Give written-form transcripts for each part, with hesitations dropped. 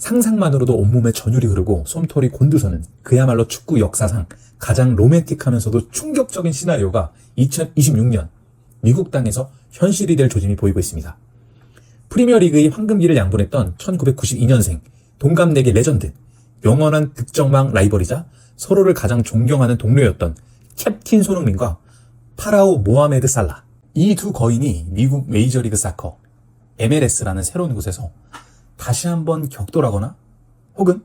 상상만으로도 온몸에 전율이 흐르고 솜털이 곤두서는 그야말로 축구 역사상 가장 로맨틱하면서도 충격적인 시나리오가 2026년 미국 땅에서 현실이 될 조짐이 보이고 있습니다. 프리미어리그의 황금기를 양분했던 1992년생 동갑내기 레전드, 영원한 득점왕 라이벌이자 서로를 가장 존경하는 동료였던 캡틴 손흥민과 파라오 모하메드 살라. 이 두 거인이 미국 메이저리그 사커 MLS라는 새로운 곳에서 다시 한번 격돌하거나 혹은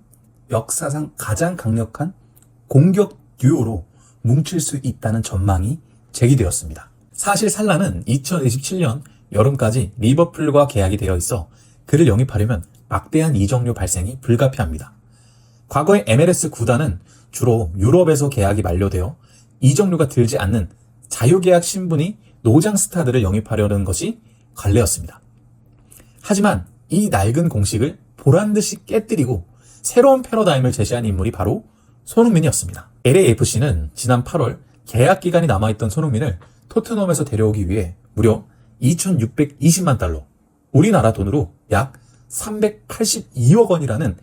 역사상 가장 강력한 공격 듀오로 뭉칠 수 있다는 전망이 제기되었습니다. 사실 살라는 2027년 여름까지 리버풀과 계약이 되어 있어 그를 영입하려면 막대한 이적료 발생이 불가피합니다. 과거의 MLS 구단은 주로 유럽에서 계약이 만료되어 이적료가 들지 않는 자유계약 신분이 노장 스타들을 영입하려는 것이 관례였습니다. 하지만 이 낡은 공식을 보란듯이 깨뜨리고 새로운 패러다임을 제시한 인물이 바로 손흥민이었습니다. LAFC는 지난 8월 계약 기간이 남아있던 손흥민을 토트넘에서 데려오기 위해 무려 2,620만 달러, 우리나라 돈으로 약 382억 원이라는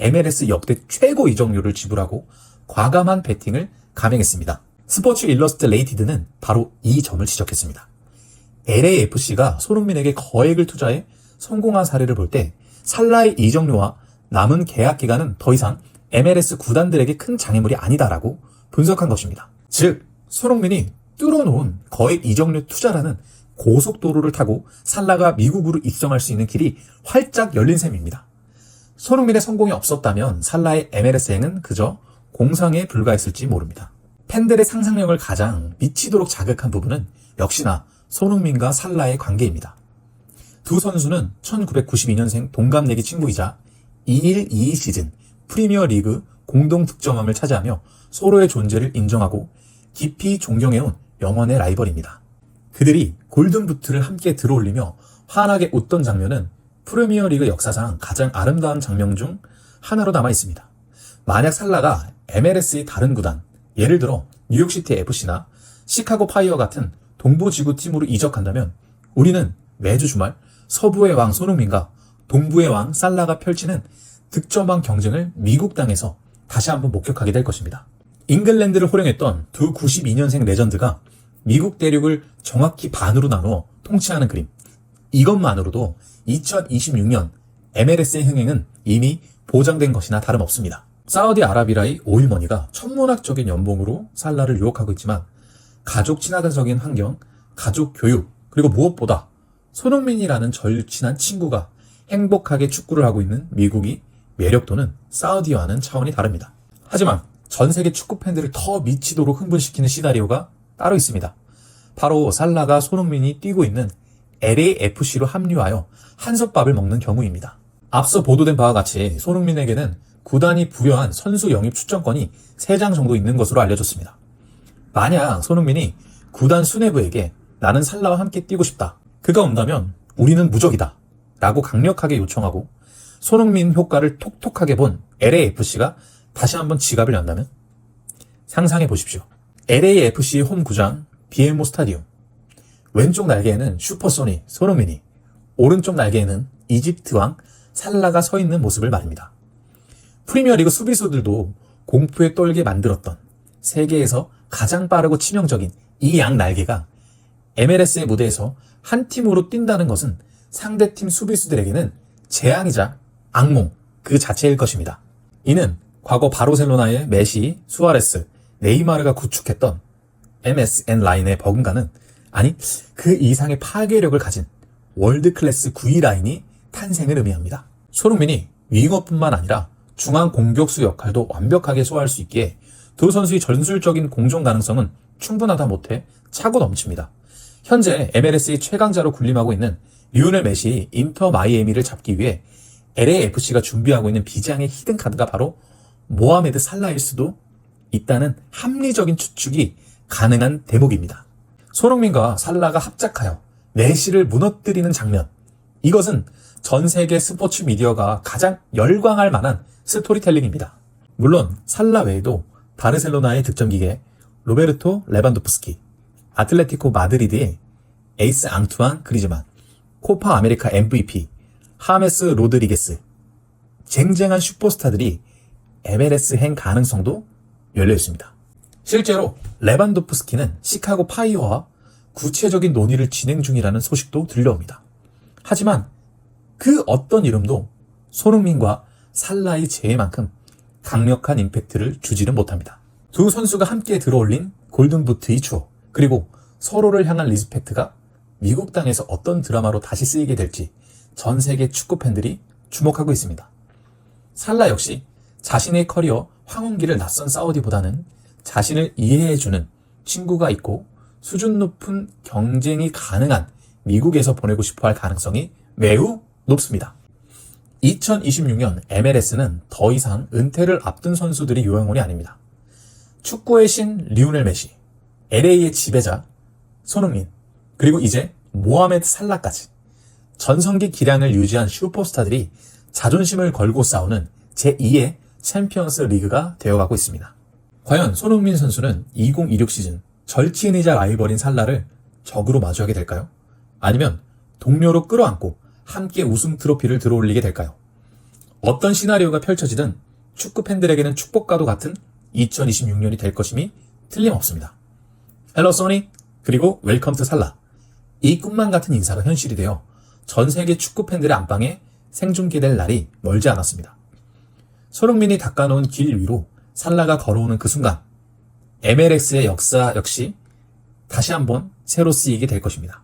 MLS 역대 최고 이적료를 지불하고 과감한 베팅을 감행했습니다. 스포츠 일러스트레이티드는 바로 이 점을 지적했습니다. LAFC가 손흥민에게 거액을 투자해 성공한 사례를 볼 때 살라의 이적료와 남은 계약 기간은 더 이상 MLS 구단들에게 큰 장애물이 아니다라고 분석한 것입니다. 즉, 손흥민이 뚫어놓은 거액 이적료 투자라는 고속도로를 타고 살라가 미국으로 입성할 수 있는 길이 활짝 열린 셈입니다. 손흥민의 성공이 없었다면 살라의 MLS행은 그저 공상에 불과했을지 모릅니다. 팬들의 상상력을 가장 미치도록 자극한 부분은 역시나 손흥민과 살라의 관계입니다. 두 선수는 1992년생 동갑내기 친구이자 21-22 시즌 프리미어 리그 공동 득점왕을 차지하며 서로의 존재를 인정하고 깊이 존경해온 영원의 라이벌입니다. 그들이 골든부트를 함께 들어올리며 환하게 웃던 장면은 프리미어 리그 역사상 가장 아름다운 장면 중 하나로 남아 있습니다. 만약 살라가 MLS의 다른 구단, 예를 들어 뉴욕시티 FC나 시카고 파이어 같은 동부지구 팀으로 이적한다면 우리는 매주 주말 서부의 왕 손흥민과 동부의 왕 살라가 펼치는 득점왕 경쟁을 미국 땅에서 다시 한번 목격하게 될 것입니다. 잉글랜드를 호령했던 두 92년생 레전드가 미국 대륙을 정확히 반으로 나누어 통치하는 그림. 이것만으로도 2026년 MLS의 흥행은 이미 보장된 것이나 다름없습니다. 사우디아라비아의 오일머니가 천문학적인 연봉으로 살라를 유혹하고 있지만 가족 친화적인 환경, 가족 교육, 그리고 무엇보다 손흥민이라는 절친한 친구가 행복하게 축구를 하고 있는 미국이 매력도는 사우디와는 차원이 다릅니다. 하지만 전 세계 축구 팬들을 더 미치도록 흥분시키는 시나리오가 따로 있습니다. 바로 살라가 손흥민이 뛰고 있는 LAFC로 합류하여 한솥밥을 먹는 경우입니다. 앞서 보도된 바와 같이 손흥민에게는 구단이 부여한 선수 영입 추천권이 3장 정도 있는 것으로 알려졌습니다. 만약 손흥민이 구단 수뇌부에게 나는 살라와 함께 뛰고 싶다, 그가 온다면 우리는 무적이다 라고 강력하게 요청하고 손흥민 효과를 톡톡하게 본 LAFC가 다시 한번 지갑을 연다면? 상상해 보십시오. LAFC 홈 구장 BMO 스타디움. 왼쪽 날개에는 슈퍼소니 손흥민이, 오른쪽 날개에는 이집트 왕 살라가 서 있는 모습을 말입니다. 프리미어리그 수비수들도 공포에 떨게 만들었던 세계에서 가장 빠르고 치명적인 이 양 날개가 MLS의 무대에서 한 팀으로 뛴다는 것은 상대팀 수비수들에게는 재앙이자 악몽 그 자체일 것입니다. 이는 과거 바르셀로나의 메시, 수아레스, 네이마르가 구축했던 MSN 라인의 버금가는, 아니 그 이상의 파괴력을 가진 월드클래스 9위 라인이 탄생을 의미합니다. 손흥민이 윙어뿐만 아니라 중앙 공격수 역할도 완벽하게 소화할 수 있기에 두 선수의 전술적인 공존 가능성은 충분하다 못해 차고 넘칩니다. 현재 MLS의 최강자로 군림하고 있는 리오넬 메시 인터 마이애미를 잡기 위해 LAFC가 준비하고 있는 비장의 히든카드가 바로 모하메드 살라일 수도 있다는 합리적인 추측이 가능한 대목입니다. 손흥민과 살라가 합작하여 메시를 무너뜨리는 장면, 이것은 전 세계 스포츠 미디어가 가장 열광할 만한 스토리텔링입니다. 물론 살라 외에도 바르셀로나의 득점기계 로베르토 레반도프스키, 아틀레티코 마드리드의 에이스 앙투안 그리즈만, 코파 아메리카 MVP 하메스 로드리게스, 쟁쟁한 슈퍼스타들이 MLS행 가능성도 열려 있습니다. 실제로 레반도프스키는 시카고 파이어와 구체적인 논의를 진행 중이라는 소식도 들려옵니다. 하지만 그 어떤 이름도 손흥민과 살라의 재해만큼 강력한 임팩트를 주지는 못합니다. 두 선수가 함께 들어올린 골든부트의 추억, 그리고 서로를 향한 리스펙트가 미국 땅에서 어떤 드라마로 다시 쓰이게 될지 전 세계 축구 팬들이 주목하고 있습니다. 살라 역시 자신의 커리어 황혼기를 낯선 사우디보다는 자신을 이해해주는 친구가 있고 수준 높은 경쟁이 가능한 미국에서 보내고 싶어할 가능성이 매우 높습니다. 2026년 MLS는 더 이상 은퇴를 앞둔 선수들이 요양원이 아닙니다. 축구의 신 리오넬 메시, LA의 지배자 손흥민, 그리고 이제 모하메드 살라까지 전성기 기량을 유지한 슈퍼스타들이 자존심을 걸고 싸우는 제2의 챔피언스 리그가 되어가고 있습니다. 과연 손흥민 선수는 2026 시즌 절친이자 라이벌인 살라를 적으로 마주하게 될까요? 아니면 동료로 끌어안고 함께 우승 트로피를 들어올리게 될까요? 어떤 시나리오가 펼쳐지든 축구 팬들에게는 축복과도 같은 2026년이 될 것임이 틀림없습니다. 헬로 소니, 그리고 웰컴 투 살라. 이 꿈만 같은 인사가 현실이 되어 전 세계 축구 팬들의 안방에 생중계될 날이 멀지 않았습니다. 손흥민이 닦아놓은 길 위로 살라가 걸어오는 그 순간 MLS의 역사 역시 다시 한번 새로 쓰이게 될 것입니다.